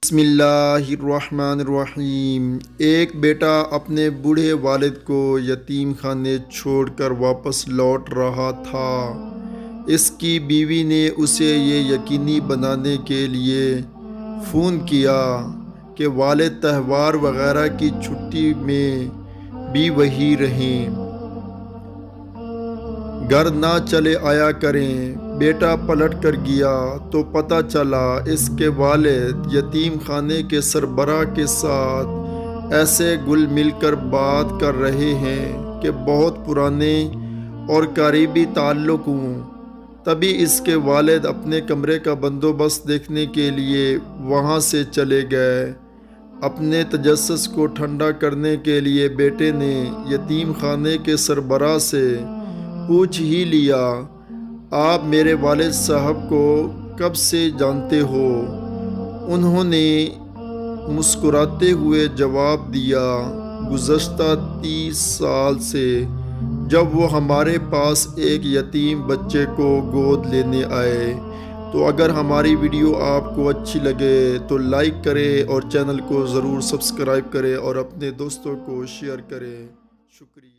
بسم اللہ الرحمن الرحیم۔ ایک بیٹا اپنے بوڑھے والد کو یتیم خانے چھوڑ کر واپس لوٹ رہا تھا۔ اس کی بیوی نے اسے یہ یقینی بنانے کے لیے فون کیا کہ والد تہوار وغیرہ کی چھٹی میں بھی وہیں رہیں، گھر نہ چلے آیا کریں۔ بیٹا پلٹ کر گیا تو پتہ چلا اس کے والد یتیم خانے کے سربراہ کے ساتھ ایسے گل مل کر بات کر رہے ہیں کہ بہت پرانے اور قریبی تعلق ہوں۔ تبھی اس کے والد اپنے کمرے کا بندوبست دیکھنے کے لیے وہاں سے چلے گئے۔ اپنے تجسس کو ٹھنڈا کرنے کے لیے بیٹے نے یتیم خانے کے سربراہ سے پوچھ ہی لیا، آپ میرے والد صاحب کو کب سے جانتے ہو؟ انہوں نے مسکراتے ہوئے جواب دیا، گزشتہ 30 سال سے، جب وہ ہمارے پاس ایک یتیم بچے کو گود لینے آئے۔ تو اگر ہماری ویڈیو آپ کو اچھی لگے تو لائک کریں اور چینل کو ضرور سبسکرائب کریں اور اپنے دوستوں کو شیئر کریں۔ شکریہ۔